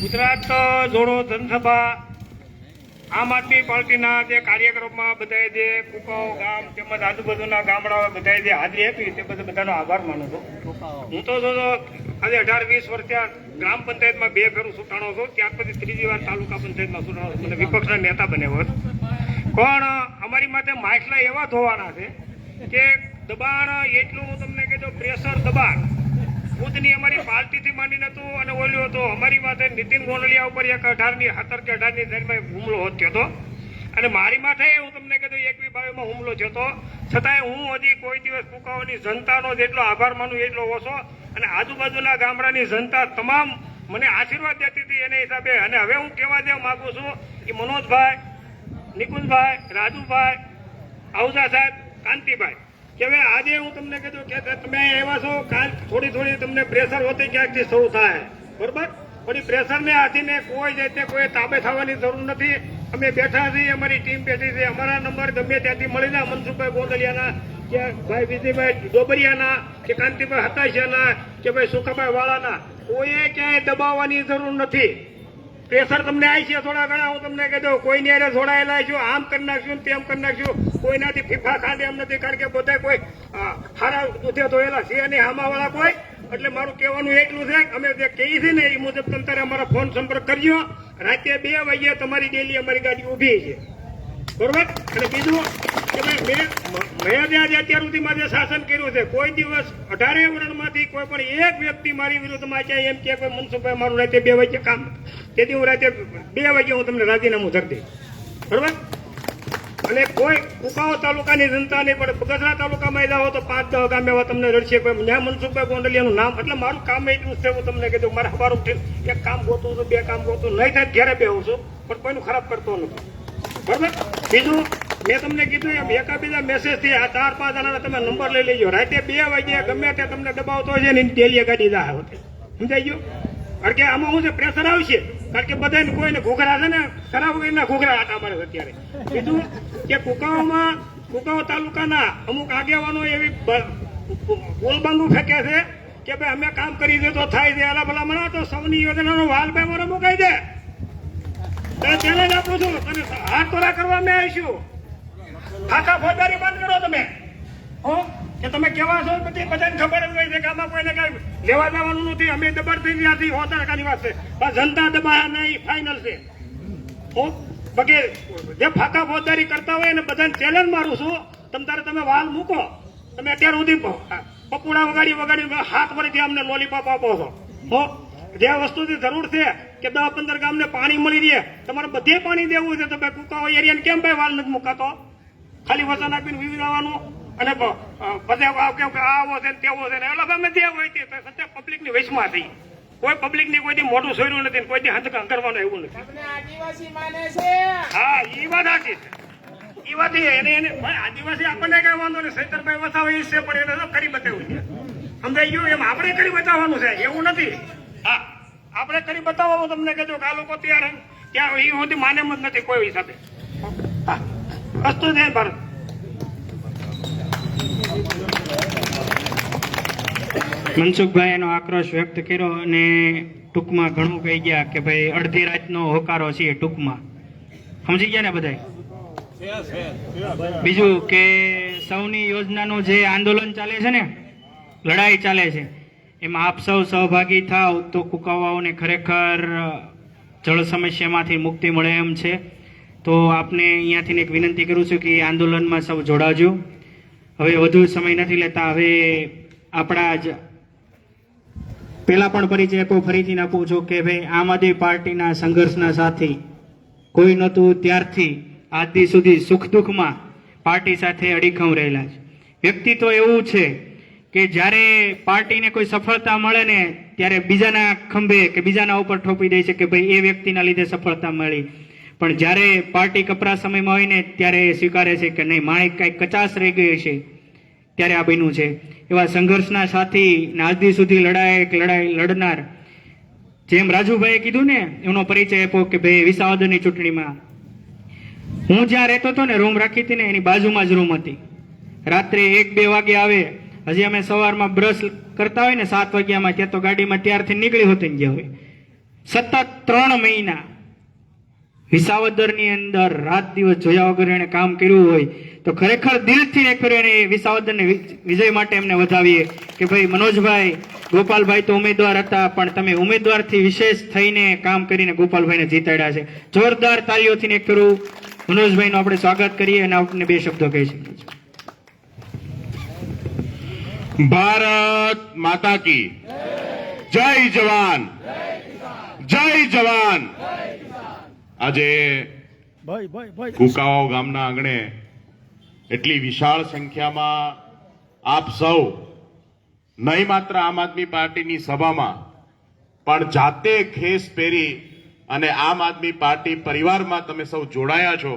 ગુજરાત જોડો જનસભા આમ આદમી પાર્ટીના જે કાર્યક્રમમાં બધાએ જે કુકાઓ ગામ તેમજ આજુબાજુના ગામડાઓ બધાએ જે હાજરી આપી તે બધાનો આભાર માનું છું. હું તો આજે 18-20 વર્ષથી ગ્રામ પંચાયતમાં 2 ફેરું ચૂંટાણો છું, ત્યાર પછી ત્રીજી વાર તાલુકા પંચાયતમાં ચૂંટાણો છું અને વિપક્ષના નેતા બન્યો હતો. પણ અમારી માટે માછલા એવા ધોવાના છે કે દબાણ એટલું હું તમને કહેજો, પ્રેશર દબાણ ખુદની અમારી પાર્ટીથી માંડીને હતું અને ઓલ્યો હતો અમારી માથે નીતિન ગોંડલિયા ઉપર એક 17 કે 18ની તારીખમાં હુમલો થયો હતો અને મારી માથે હું તમને કહેતો 21-22માં હુમલો થયો હતો. છતાંય હું હજી કોઈ દિવસ કુકાઓની જનતાનો જેટલો આભાર માનું એટલો ઓછો અને આજુબાજુના ગામડાની જનતા તમામ મને આશીર્વાદ દેતી હતી એને હિસાબે. અને હવે હું કહેવા દેવા માંગુ છું કે મનોજભાઈ, નિકુંજભાઈ, રાજુભાઈ, આહુજા સાહેબ, કાંતિભાઈ કે હવે આજે હું તમને કીધું કે તમે એવા છો, કાલ થોડી તમને પ્રેશર હોતી ક્યાંકથી શરૂ થાય, બરોબર? પણ એ પ્રેશરને હાથીને કોઈ જાતે કોઈ તાબે થવાની જરૂર નથી. અમે બેઠા છીએ, અમારી ટીમ બેઠી છે, અમારા નંબર ગમે ત્યાંથી મળી જાય, મનસુખભાઈ ગોંડલિયાના કે ભાઈ વિજયભાઈ ડોબરિયાના કે કાંતિભાઈ હતાશિયાના કે ભાઈ સુખાભાઈ વાળાના, કોઈએ ક્યાંય દબાવવાની જરૂર નથી. પ્રેશર તમને આવી છે થોડા ઘણા, હું તમને કહી દઉં, કોઈની હારે જોડાયેલા છું, આમ કરી નાખશું તેમ કરી નાખશું, કોઈનાથી ફીફા ખાંડે એમ નથી, કારણ કે બધા કોઈ હારા દૂધે ધોયેલા છે નહીં હામાવાળા કોઈ. એટલે મારું કહેવાનું એટલું છે, અમે જે કહીએ છીએ ને એ મુજબ તમે અમારા ફોન સંપર્ક કરજો. રાતે 2 વાગ્યે તમારી ડેલી અમારી ગાડી ઊભી છે, બરોબર? અને બીજું કે ભાઈ મેં આજે અત્યાર સુધીમાં જે શાસન કર્યું છે, કોઈ દિવસ 18 વર્ષમાંથી કોઈ પણ એક વ્યક્તિ મારી વિરુદ્ધમાં છે એમ કે મનસુખભાઈ મારું રાતે 2 વાગ્યે કામ, તેથી હું રાતે 2 વાગ્યે હું તમને રાજીનામું કરી દઈશ, બરોબર? અને કોઈ કુકાઓ તાલુકાની જનતા નહીં, પણ બગસરા તાલુકામાં જાઓ તો 5-10 ગામ એવા તમને રડશે. ત્યાં મનસુખભાઈ ગોંડલિયાનું નામ, એટલે મારું કામ એટલું છે, હું તમને કીધું મારે સવારું એક કામ ગોતું છું, 2 કામ ગોતું નહીં થાય ઘેરે બેહું છું, પણ કોઈનું ખરાબ કરતો નથી, બરોબર? બીજું મેં તમને કીધું એમ એકાબીજા મેસેજથી આ 4-5 જણાના તમે નંબર લઈ લેજો. રાતે 2 વાગ્યે ગમે તે તમને દબાવતો હોય છે ને ડેલી ગાડી જાય હોતે, સમજાઈ ગયું? કારણ કે આમાં શું છે, પ્રેશર આવશે, કારણ કે બધાને કોઈને ઘૂઘરા છે ને ખરાબ વગરના ઘૂઘરા આટા મારે અત્યારે. બીજું કે કુકાઓ તાલુકાના અમુક આગેવાનો એવી બોલબાંગુ ફેંકે છે કે ભાઈ અમે કામ કરી દે તો થાય છે, આલા ભલા મના તો સૌની યોજનાનો વાલ બે વર મુકાઈ દે. ચેલેન્જ આપું છું, તમે હાથ તોરા કરવા મેં આવીશું. ખાતા ફોજદારી બંધ કરો તમે. હો કે તમે કેવા છો બધી બધાને ખબર જ હોય છે કે આમાં કોઈને કઈ લેવા દેવાનું નથી. અમે દબાણ થઈ ગયા છીએ, 100% વાત છે, પણ જનતા દબાયા નહીં, ફાઇનલ છે. બાકી જે ફાકા ફોજદારી કરતા હોય ને બધાને ચેલેન્જ મારું છું, તમે વાલ મૂકો. તમે અત્યાર સુધી પપુડા વગાડી હાથ વળીથી અમને લોલીપોપ આપો છો. હો જે વસ્તુની જરૂર છે કે 10-15 ગામને પાણી મળી રહે, તમારે બધે પાણી દેવું છે, તમે કુકાઓ એરિયાને કેમ ભાઈ વાલ નથી મુકાતો? ખાલી વસન આપીને વિવિધ આવવાનું અને બધા આવો છે તેવો છે ને એટલે અમે જે હોય તે સત્ય પબ્લિકની વૈશમાં થઈ. કોઈ પબ્લિકની કોઈથી મોઢું સોર્યું નથી, કોઈથી હંધકા કરવાનું એવું નથી. હા, એ વાત સાચી છે, એ વાત એને આદિવાસી આપણને કઈ વાંધો નહીં, સૈતરભાઈ વસાવે એ છે, પણ એને કરી બતાવ્યું છે, સમજાઈ ગયું? એમ આપણે કરી બતાવવાનું છે, એવું નથી. હા, આપણે કરી બતાવવાનું. તમને કહેજો કે આ લોકો ત્યાં એ સુધી માને જ નથી કોઈ હિસાબે. હા, વસ્તુ છે ભારત. મનસુખભાઈ એનો આક્રોશ વ્યક્ત કર્યો અને ટૂંકમાં ઘણું કહી ગયા કે ભાઈ અડધી રાતનો હોકારો છે, ટૂંકમાં સમજી ગયા ને બધા. બીજું કે સૌની યોજનાનું જે આંદોલન ચાલે છે ને, લડાઈ ચાલે છે, એમાં આપ સૌ સહભાગી થાવ તો કુકાવાઓને ખરેખર જળ સમસ્યામાંથી મુક્તિ મળે એમ છે. તો આપને અહીંયાથી એક વિનંતી કરું છું કે આંદોલનમાં સૌ જોડાજો. હવે વધુ સમય નથી લેતા, હવે આપણા જ પેલા પણ પરિચય આપો, ફરીથી આપું છું કે ભાઈ આમ આદમી પાર્ટીના સંઘર્ષના સાથી કોઈ નહોતું ત્યારથી આજ દી સુધી સુખ દુઃખમાં પાર્ટી સાથે અડીખમ રહેલા છે. વ્યક્તિત્વ એવું છે કે જ્યારે પાર્ટીને કોઈ સફળતા મળે ને ત્યારે બીજાના ખંભે કે બીજાના ઉપર ઠોપી દે છે કે ભાઈ એ વ્યક્તિના લીધે સફળતા મળી, પણ જ્યારે પાર્ટી કપરા સમયમાં હોય ને ત્યારે એ સ્વીકારે છે કે નહીં, માણેક કાંઈક કચાશ રહી ગઈ છે, ત્યારે આ બન્યું છે. એવા સંઘર્ષના સાથી આજદી સુધી લડાઈ લડનાર, જેમ રાજુભાઈએ કીધું ને એમનો પરિચય આપ્યો કે ભાઈ વિસાવદરની ચૂંટણીમાં હું જ્યાં રહેતો હતો ને, રૂમ રાખી હતી ને એની બાજુમાં જ રૂમ હતી. રાત્રે 1-2 વાગે આવે, હજી અમે સવારમાં બ્રશ કરતા હોય ને 7 વાગ્યામાં, ત્યાં તો ગાડીમાં ત્યારથી નીકળી હોતી ગયા હોય. સતત 3 મહિના વિસાવદરની અંદર રાત દિવસ જોયા વગર એને કામ કર્યું હોય તો ખરેખર દિલથી એક ફેર એને વિસાવદરને વિજય માટે એમને વધાવીએ કે ભાઈ મનોજભાઈ, ગોપાલભાઈ તો ઉમેદવાર હતા, પણ તમે ઉમેદવારથી વિશેષ થઈને કામ કરીને ગોપાલભાઈને જીતાડ્યા છે. જોરદાર તાળીઓથી એક ફેરું મનોજભાઈનું આપણે સ્વાગત કરીએ અને આપણને 2 શબ્દો કહી શકીએ. ભારત માતા કી જય જવાન, જય જવાન. આજે કુકાઓ ગામના આંગણે એટલી વિશાળ સંખ્યામાં આપ સૌ નહીં માત્ર આમ આદમી પાર્ટીની સભામાં પણ જાતે ખેસ પહેરી અને આમ આદમી પાર્ટી પરિવારમાં તમે સૌ જોડાયા છો.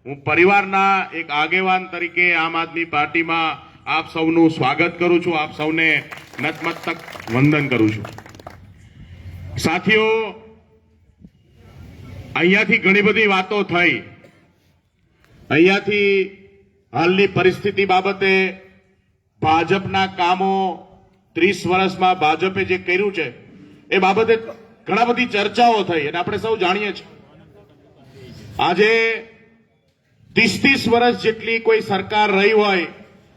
હું પરિવારના એક આગેવાન તરીકે આમ આદમી પાર્ટીમાં આપ સૌનું સ્વાગત કરું છું, આપ સૌને નતમસ્તક વંદન કરું છું. સાથીઓ, અહીંયાથી ઘણી બધી વાતો થઈ. અહીંયાથી હાલની પરિસ્થિતિ બાબતે ભાજપના કામો 30 વર્ષમાં ભાજપે જે કર્યું છે એ બાબતે ઘણા બધી ચર્ચાઓ થઈ અને આપણે સૌ જાણીએ છીએ. આજે 30 વર્ષ જેટલી કોઈ સરકાર રહી હોય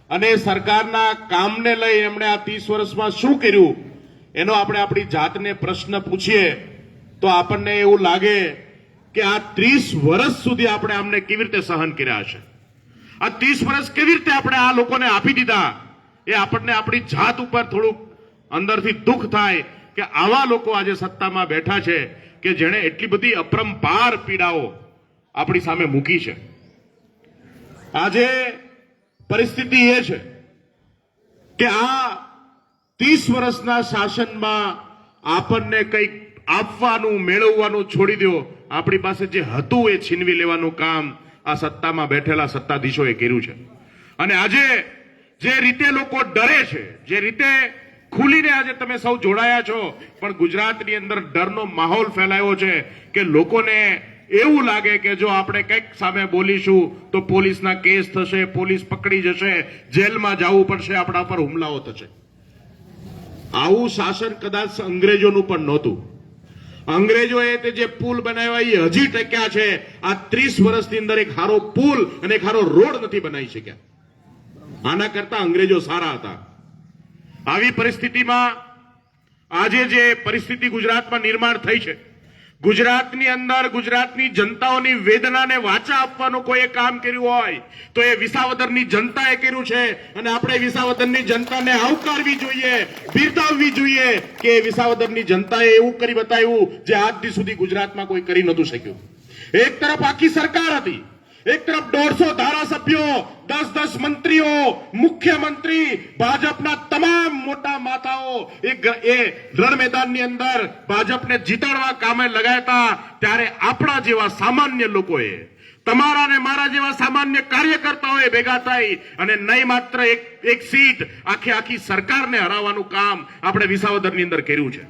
અને સરકારના કામને લઈ એમણે આ 30 વર્ષમાં શું કર્યું એનો આપણે આપણી જાતને પ્રશ્ન પૂછીએ તો આપણને એવું લાગે કે આ 30 વર્ષ સુધી આપણે આમને કેવી રીતે સહન કર્યા છે, આ 30 વર્ષ કેવી રીતે આપણે આ લોકોને આપી દીધા, એ આપણને આપણી જાત ઉપર થોડુંક અંદરથી દુઃખ થાય કે આવા લોકો આજે સત્તામાં બેઠા છે કે જેણે એટલી બધી અપરંપાર પીડાઓ આપણી સામે મૂકી છે. આજે પરિસ્થિતિ એ છે કે આ 30 વર્ષના શાસનમાં આપણને કંઈક આપવાનું, મેળવવાનું છોડી દો. આપણી પાસે જે હતું એ છીનવી લેવાનું કામ આ સત્તામાં બેઠેલા સત્તાધીશોએ કર્યું છે. અને આજે જે રીતે લોકો ડરે છે, જે રીતે ખુલીને આજે તમે સૌ જોડાયા છો, પણ ગુજરાતની અંદર ડરનો માહોલ ફેલાયો છે કે લોકોને એવું લાગે કે જો આપણે કંઈક સામે બોલીશું તો પોલીસના કેસ થશે, પોલીસ પકડી જશે, જેલમાં જવું પડશે, આપણા પર હુમલાઓ થશે. આવું શાસન કદાચ અંગ્રેજોનું પણ નહોતું. અંગ્રેજોએ તે જે પુલ બનાવ્યા એ હજી ટક્યા છે. આ 30 વર્ષની અંદર એક સારો પુલ અને એક સારો રોડ નથી બનાવી શક્યા. આના કરતા અંગ્રેજો સારા હતા. આવી પરિસ્થિતિમાં આજે જે પરિસ્થિતિ ગુજરાતમાં નિર્માણ થઈ છે, ગુજરાતની અંદર ગુજરાતની જનતાઓની વેદનાને વાચા આપવાનું કોઈએ કામ કર્યું હોય તો એ વિસાવદરની જનતાએ કર્યું છે. અને આપણે વિસાવદરની જનતાને આવકારવી જોઈએ, બિરદાવવી જોઈએ કે વિસાવદરની જનતાએ એવું કરી બતાવ્યું જે આજ દી સુધી ગુજરાતમાં કોઈ કરી નહોતું શક્યું. એક તરફ આખી સરકાર હતી, એક તરફ 150 ધારાસભ્યો, 10 મંત્રીઓ, મુખ્યમંત્રી, ભાજપના તમામ મોટા માથાઓ એ રણ મેદાનની અંદર ભાજપને જીતાડવા કામે લગાયા. ત્યારે આપણા જેવા સામાન્ય લોકોએ, તમારા ને મારા જેવા સામાન્ય કાર્યકર્તાઓએ ભેગા થઈ અને નહીં માત્ર એક સીટ, આખી સરકારને હરાવવાનું કામ આપણે વિસાવદરની અંદર કર્યું છે.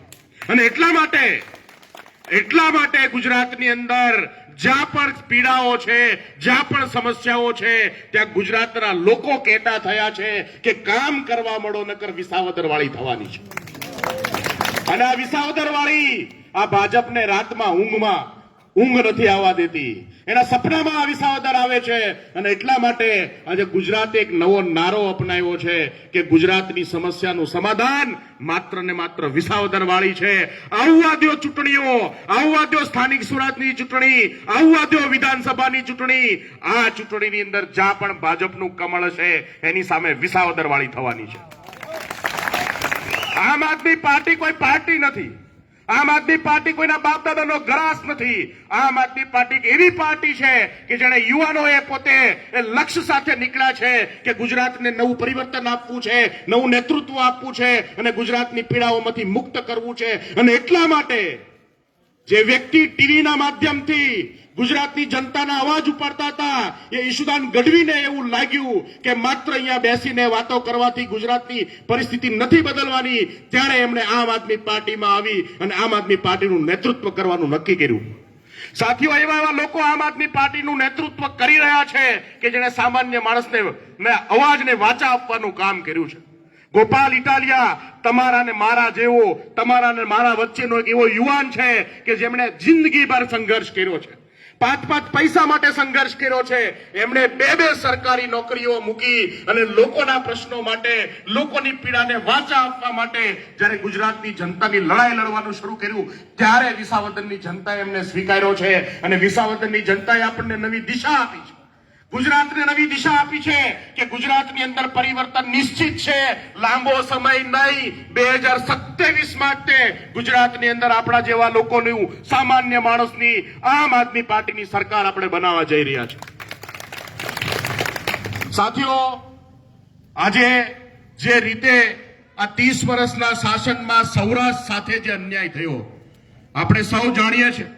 અને એટલા માટે ગુજરાતની અંદર જ્યાં પણ પીડાઓ છે, જ્યાં પણ સમસ્યાઓ છે, ત્યાં ગુજરાતના લોકો કહેતા થયા છે કે કામ કરવા મળો નકર વિસાવદર વાળી થવાની છે. અને આ વિસાવદર વાળી આ ભાજપને રાતમાં ઊંઘ નથી આવવા દેતી. એના સપનામાં આ વિસાવદર આવે છે. અને એટલા માટે આજે ગુજરાતે એક નવો નારો અપનાવ્યો છે કે ગુજરાતની સમસ્યાનું સમાધાન માત્ર ને માત્ર વિસાવદર વાળી છે. આવવા દો ચૂંટણીઓ, આવવા દો સ્થાનિક સ્વરાજની ચૂંટણી, આવવા દો વિધાનસભાની ચૂંટણી. આ ચૂંટણીની અંદર જ્યાં પણ ભાજપનું કમળ છે એની સામે વિસાવદર વાળી થવાની છે. આમ આદમી પાર્ટી કોઈ પાર્ટી નથી. આમ આદમી પાર્ટી કોઈના બાપ દાદાનો ગ્રાસ નથી. આમ આદમી પાર્ટી એવી પાર્ટી છે કે જેને યુવાનોએ પોતે એ લક્ષ્ય સાથે નીકળ્યા છે કે ગુજરાતને નવું પરિવર્તન આપવું છે, નવું નેતૃત્વ આપવું છે અને ગુજરાતની પીડાઓમાંથી મુક્ત કરવું છે. અને એટલા માટે જે વ્યક્તિ ટીવીના માધ્યમથી ગુજરાતની જનતાના અવાજ ઉપાડતા હતા એ ઈશુદાન ગઢવીને એવું લાગ્યું કે માત્ર અહીંયા બેસીને વાતો કરવાથી ગુજરાતની પરિસ્થિતિ નથી બદલવાની. ત્યારે એમણે આમ આદમી પાર્ટીમાં આવી અને આમ આદમી પાર્ટીનું નેતૃત્વ કરવાનું નક્કી કર્યું. સાથીઓ, એવા લોકો આમ આદમી પાર્ટીનું નેતૃત્વ કરી રહ્યા છે કે જેણે સામાન્ય માણસને અવાજને વાચા આપવાનું કામ કર્યું છે. ગોપાલ ઇટાલિયા તમારા ને મારા જેવો, તમારા ને મારા વચ્ચેનો એક એવો યુવાન છે કે જેમણે જિંદગીભર સંઘર્ષ કર્યો છે, 5 પૈસા માટે સંઘર્ષ કર્યો છે. એમણે 2 સરકારી નોકરીઓ મૂકી અને લોકોના પ્રશ્નો માટે, લોકોની પીડાને વાચા આપવા માટે જ્યારે ગુજરાતની જનતાની લડાઈ લડવાનું શરૂ કર્યું ત્યારે વિસાવદરની જનતાએ એમને સ્વીકાર્યો છે અને વિસાવદરની જનતાએ આપણને નવી દિશા આપી છે. ગુજરાતને નવી દિશા આપી છે કે ગુજરાતની અંદર પરિવર્તન નિશ્ચિત છે, લાંબો સમય નહીં. 2027 માટે ગુજરાતની અંદર આપણા જેવા લોકોનું, સામાન્ય માણસની, આમ આદમી પાર્ટીની સરકાર આપણે બનાવવા જઈ રહ્યા છે. સાથીઓ, આજે જે રીતે આ 30 વર્ષના શાસનમાં સૌરાષ્ટ્ર સાથે જે અન્યાય થયો, આપણે સૌ જાણીએ છીએ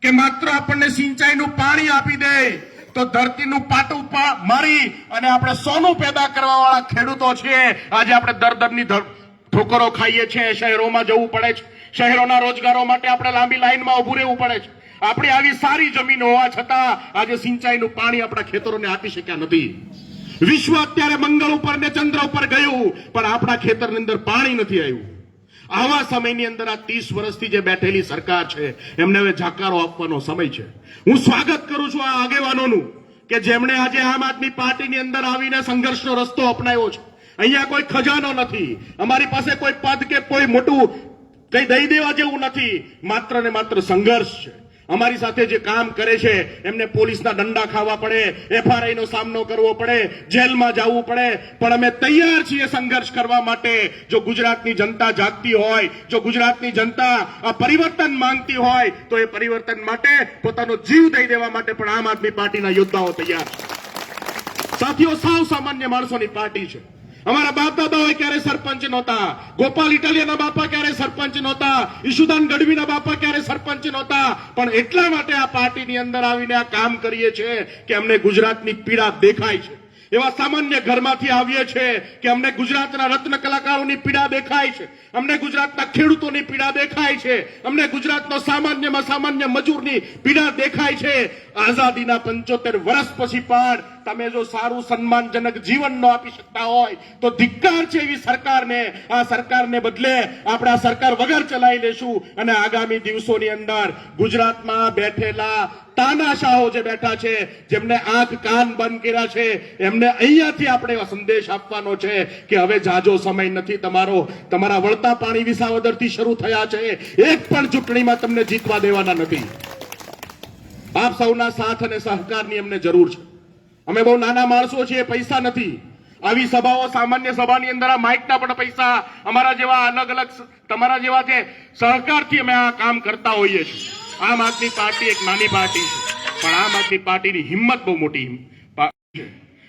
કે માત્ર આપણને સિંચાઈનું પાણી આપી દે તો ધરતીનું પાટું મારી અને આપણે સોનું પેદા કરવા વાળા ખેડૂતો છીએ. આજે આપણે દરની ઠોકરો ખાઈએ છીએ, શહેરોમાં જવું પડે છે, શહેરોના રોજગારો માટે આપણે લાંબી લાઈનમાં ઉભું રહેવું પડે છે. આપણી આવી સારી જમીન હોવા છતાં આજે સિંચાઈનું પાણી આપણા ખેતરોને આપી શક્યા નથી. વિશ્વ અત્યારે મંગળ ઉપર ને ચંદ્ર ઉપર ગયું પણ આપણા ખેતરની અંદર પાણી નથી આવ્યું. આવા સમયની અંદર આ 30 વર્ષથી જે બેઠેલી સરકાર છે એમને હવે જાકારો આપવાનો સમય છે. હું સ્વાગત કરું છું આ આગેવાનોનું કે જેમણે આજે આમ આદમી પાર્ટીની અંદર આવીને સંઘર્ષનો રસ્તો અપનાવ્યો છે. અહીંયા કોઈ ખજાનો નથી, અમારી પાસે કોઈ પદ કે કોઈ મોટું કઈ દઈ દેવા જેવું નથી, માત્ર ને માત્ર સંઘર્ષ છે. અમારી સાથે જે કામ કરે છે એમને પોલીસના દંડા ખાવા પડે, FRI નો સામનો કરવો પડે, જેલમાં જવું પડે, પણ અમે તૈયાર છીએ સંઘર્ષ કરવા માટે. જો ગુજરાતની જનતા જાગતી હોય, જો ગુજરાતની જનતા આ પરિવર્તન માંગતી હોય તો એ પરિવર્તન માટે પોતાનો જીવ દઈ દેવા માટે પણ આમ આદમી પાર્ટીના યોદ્ધાઓ તૈયાર છે. સાથીઓ, સાવ સામાન્ય માણસોની પાર્ટી છે. અમારા બાપ દાદાઓ ક્યારે સરપંચ નહોતા, ગોપાલ ઇટાલિયાના બાપા ક્યારે સરપંચ નહોતા, ઈશુદાન ગઢવીના બાપા ક્યારે સરપંચ નહોતા, પણ એટલા માટે આ પાર્ટીની અંદર આવીને આ કામ કરીએ છીએ કે અમને ગુજરાતની પીડા દેખાય છે. એવા સામાન્ય ઘરમાંથી આવીએ છીએ કે અમને ગુજરાતના રત્ન કલાકારોની પીડા દેખાય છે, અમને ગુજરાતના ખેડૂતોની પીડા દેખાય છે, અમને ગુજરાતનો સામાન્યમાં સામાન્ય મજૂરની પીડા દેખાય છે. આઝાદીના 75 વર્ષ પછી પણ તમે જો સારું સન્માનજનક જીવન ન આપી શકતા હોય તો ધિક્કાર છે એવી સરકારને. આ સરકારને બદલે આપણે આ સરકાર વગર ચલાવી લેશું અને આગામી દિવસોની અંદર ગુજરાતમાં બેઠેલા તાનાશાહો જે બેઠા છે, જેમને આંખ કાન બંધ કર્યા છે, એમને અહીંયાથી આપણે સંદેશ આપવાનો છે કે હવે જાજો સમય નથી તમારો. તમારા વળતા પાણી વિસાવદરથી શરૂ થયા છે, એક પણ ચૂંટણીમાં તમને જીતવા દેવાના નથી. આપ સૌના સાથ અને સહકારની અમને જરૂર છે. અમે બહુ નાના માણસો છીએ, પૈસા નથી. આવી સભાઓ, સામાન્ય સભાની અંદર આ માઇકના પણ પૈસા અમારા જેવા અલગ અલગ તમારા જેવા છે સહકારથી અમે આ કામ કરતા હોઈએ છીએ. આમ આદમી પાર્ટી એક નાની પાર્ટી છે પણ આમ આદમી પાર્ટીની હિંમત બહુ મોટી છે.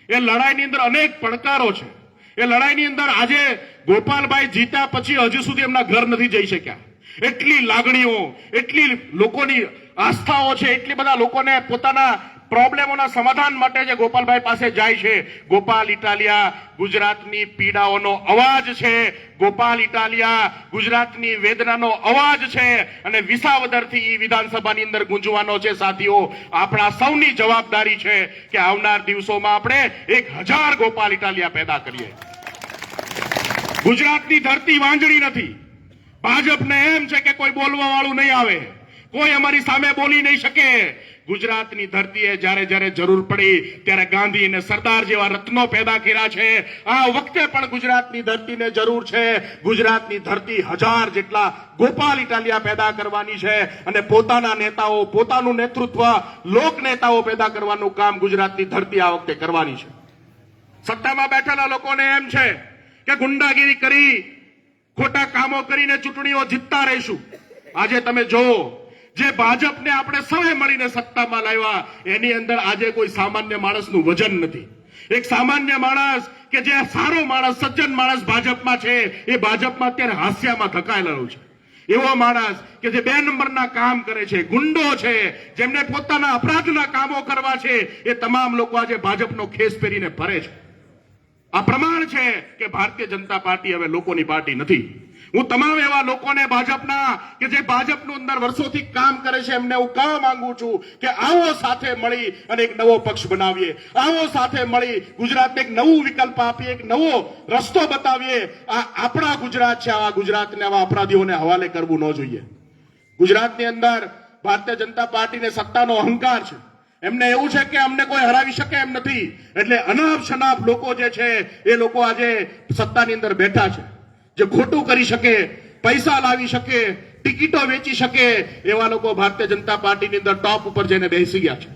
એ લડાઈની અંદર અનેક પડકારો છે. એ લડાઈની અંદર આજે ગોપાલભાઈ જીત્યા પછી હજુ સુધી એમના ઘર નથી જઈ શક્યા. એટલી લાગણીઓ, એટલી લોકોની આસ્થાઓ છે, એટલી બધા લોકોને પોતાના પ્રોબ્લેમોના સમાધાન માટે જે ગોપાલભાઈ પાસે જાય છે. ગોપાલ ઇટાલિયા ગુજરાતની પીડાઓનો અવાજ છે, ગોપાલ ઇટાલિયા ગુજરાતની વેદનાનો અવાજ છે અને વિસાવદરથી વિધાનસભાની અંદર ગુંજવાનો છે. સાથીઓ, આપણા સૌની જવાબદારી છે કે આવનાર દિવસોમાં આપણે 1000 ગોપાલ ઇટાલિયા પેદા કરીએ. ગુજરાતની ધરતી વાંજળી નથી. ભાજપને એમ છે કે કોઈ બોલવા વાળું નહીં આવે, કોઈ અમારી સામે બોલી નહીં શકે. ગુજરાતની ધરતીએ જ્યારે જ્યારે જરૂર પડી ત્યારે ગાંધી અને સરદાર જેવા રત્નો પેદા કર્યા છે. આ વખતે પણ ગુજરાતની ધરતીને જરૂર છે. ગુજરાતની ધરતી 1000 જેટલા ગોપાલ ઇટાલિયા પેદા કરવાની છે અને પોતાના નેતાઓ, પોતાનું નેતૃત્વ, લોક નેતાઓ પેદા કરવાનું કામ ગુજરાતની ધરતી આ વખતે કરવાની છે. સત્તામાં બેઠેલા લોકોને એમ છે કે ગુંડાગીરી કરી, ખોટા કામો કરીને ચૂંટણીઓ જીતતા રહીશું. આજે તમે જુઓ, જે ભાજપને આપણે સૌએ મળીને સત્તામાં લાવ્યા એની અંદર આજે કોઈ સામાન્ય માણસનું વજન નથી. એક સામાન્ય માણસ કે જે સારો માણસ, સજ્જન માણસ ભાજપમાં છે, એ ભાજપમાં અત્યારે હાસ્યામાં ધકાયેલો છે. એવો માણસ કે જે 2 નંબરના કામ કરે છે, ગુંડો છે, જેમને પોતાના અપરાધના કામો કરવા છે, એ તમામ લોકો આજે ભાજપનો ખેસ પહેરીને ફરે છે. આ પ્રમાણ છે કે ભારતીય જનતા પાર્ટી હવે લોકોની પાર્ટી નથી. હું તમામ એવા લોકોને ભાજપના કે જે ભાજપનું અંદર વર્ષોથી કામ કરે છે એમને હું કહેવા માંગુ છું કે આવો સાથે મળી અને એક નવો પક્ષ બનાવીએ, આવો સાથે મળી ગુજરાતને એક નવું વિકલ્પ આપીએ, એક નવો રસ્તો બતાવીએ. આ આપણા ગુજરાત છે, આવા ગુજરાતને આવા અપરાધીઓને હવાલે કરવું ન જોઈએ. ગુજરાતની અંદર ભારતીય જનતા પાર્ટીને સત્તાનો અહંકાર છે. એમને એવું છે કે અમને કોઈ હરાવી શકે એમ નથી, એટલે અનાપ શનાપ લોકો જે છે એ લોકો આજે સત્તાની અંદર બેઠા છે. જે ખોટું કરી શકે, પૈસા લાવી શકે, ટિકિટો વેચી શકે, એવા લોકો ભારતીય જનતા પાર્ટીની અંદર ટોપ ઉપર જઈને બેસી ગયા છે.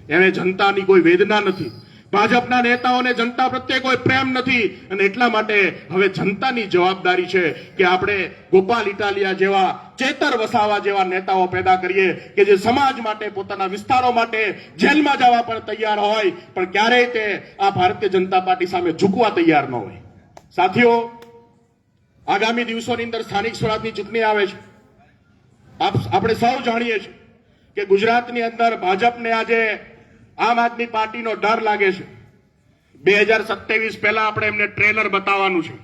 એને જનતાની કોઈ વેદના નથી, ભાજપના નેતાઓને જનતા પ્રત્યે કોઈ પ્રેમ નથી, અને એટલા માટે હવે જનતાની જવાબદારી છે કે આપણે ગોપાલ ઇટાલિયા જેવા, ચેતર વસાવા જેવા નેતાઓ પેદા કરીએ કે જે સમાજ માટે, પોતાના વિસ્તારો માટે જેલમાં જવા પણ તૈયાર હોય, પણ ક્યારેય તે આ ભારતીય જનતા પાર્ટી સામે ઝૂકવા તૈયાર ન હોય. સાથીઓ, આગામી દિવસોની અંદર સ્થાનિક સ્વરાજની ચૂંટણી આવે છે. આપણે સૌ જાણીએ છીએ કે ગુજરાતની અંદર ભાજપને આજે આમ આદમી પાર્ટીનો ડર લાગે છે. 2027 પહેલા આપણે એમને ટ્રેલર બતાવવાનું છે,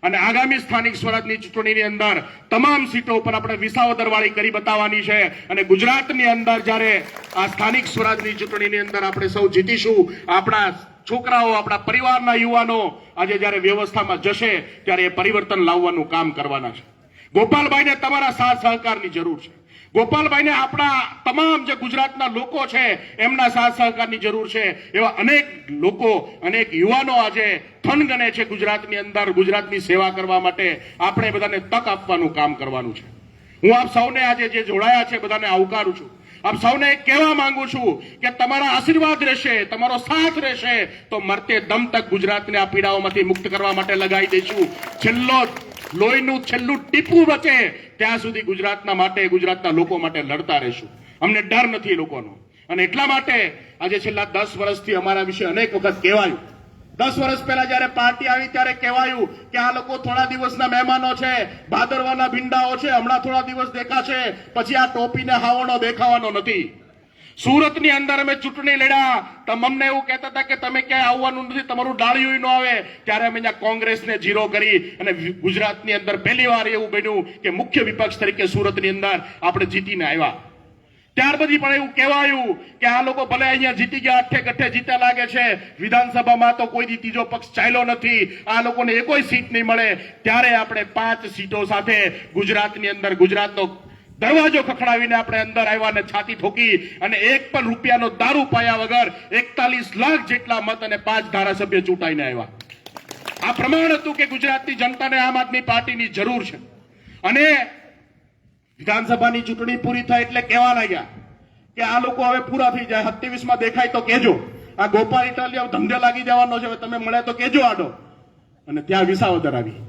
અને આગામી સ્થાનિક સ્વરાજની ચૂંટણીની અંદર તમામ સીટો પર આપણે વિસાવદરવાળી કરી બતાવવાની છે. અને ગુજરાતની અંદર જ્યારે આ સ્થાનિક સ્વરાજની ચૂંટણીની અંદર આપણે સૌ જીતીશું, આપણા છોકરાઓ, આપણા પરિવારના યુવાનો આજે જ્યારે વ્યવસ્થામાં જશે ત્યારે એ પરિવર્તન લાવવાનું કામ કરવાના છે. ગોપાલભાઈને તમારા સાથ સહકારની જરૂર છે. ગોપાલભાઈને આપણા તમામ જે ગુજરાતના લોકો છે એમના સાથ સહકારની જરૂર છે. એવા અનેક લોકો, અનેક યુવાનો આજે થનગને છે ગુજરાતની અંદર ગુજરાતની સેવા કરવા માટે. આપણે બધાને તક આપવાનું કામ કરવાનું છે. હું આપ સૌને આજે જે જોડાયા છે બધાને આવકારું છું. આપ સૌને કહેવા માંગુ છું કે તમારા આશીર્વાદ રહેશે, તમારો સાથ રહેશે તો મરતે દમ તક ગુજરાતને આ પીડાઓમાંથી મુક્ત કરવા માટે લગાવી દઈશું. લોહીનું છેલ્લું ટીપું બચે ત્યાં સુધી ગુજરાતના માટે, ગુજરાતના લોકો માટે લડતા રહીશું. અમને ડર નથી એ લોકોનો. અને એટલા માટે આજે છેલ્લા 10 વર્ષથી અમારા વિશે અનેક વખત કહેવાયું. 10 વર્ષ પહેલા જયારે પાર્ટી આવી ત્યારે કહેવાયું કે આ લોકો થોડા દિવસના મહેમાનો છે, ભાદરવાના ભીંડાઓ છે, હમણાં થોડા દિવસ દેખાશે, પછી આ ટોપીને હાવણો દેખાવાનો નથી. સુરતની અંદર અમે ચૂંટણી લડ્યા, અમને એવું કહેતા હતા કે તમે ક્યાંય આવવાનું નથી, તમારું ડાળિયું ન આવે. ત્યારે અમે અહીંયા કોંગ્રેસને ઝીરો કરી અને ગુજરાતની અંદર પહેલી વાર એવું બન્યું કે મુખ્ય વિપક્ષ તરીકે સુરતની અંદર આપણે જીતીને આવ્યા. ત્યાર પછી પણ એવું કહેવાયું કે આ લોકો ભલે અહીંયા જીતી ગયા, અઠ્ઠે ગઠ્ઠે જીત્યા લાગે છે, વિધાનસભામાં તો કોઈ ત્રીજો પક્ષ ચાલ્યો નથી, આ લોકોને એકોય સીટ નહીં મળે. ત્યારે આપણે 5 સીટો સાથે ગુજરાતની અંદર ગુજરાતનો દરવાજો ખખડાવીને આપણે અંદર આવ્યા અને છાતી ઠોકી અને એક પણ રૂપિયાનો દારૂ પાયા વગર 41 લાખ જેટલા મત અને 5 ધારાસભ્ય ચૂંટાઈને આવ્યા. આ પ્રમાણ હતું કે ગુજરાતની જનતાને આમ આદમી પાર્ટીની જરૂર છે. અને વિધાનસભાની ચૂંટણી પૂરી થાય એટલે કહેવા લાગ્યા કે આ લોકો હવે પૂરા થઈ જાય, 27માં દેખાય તો કેજો, આ ગોપાલ ઇટાલિયા ધંધે લાગી જવાનો છે, હવે તમે મળે તો કેજો આડો. અને ત્યાં વિસાવદર આવી,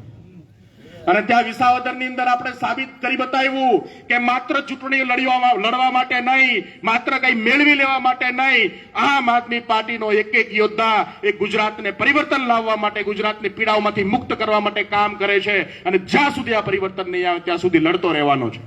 અને ત્યાં વિસાવદરની અંદર આપણે સાબિત કરી બતાવ્યું કે માત્ર ચૂંટણી લડવા માટે નહીં, માત્ર કઈ મેળવી લેવા માટે નહીં, આમ આદમી પાર્ટીનો એક એક યોદ્ધા એ ગુજરાતને પરિવર્તન લાવવા માટે, ગુજરાતની પીડાઓમાંથી મુક્ત કરવા માટે કામ કરે છે. અને જ્યાં સુધી આ પરિવર્તન નહીં આવે ત્યાં સુધી લડતો રહેવાનો છે.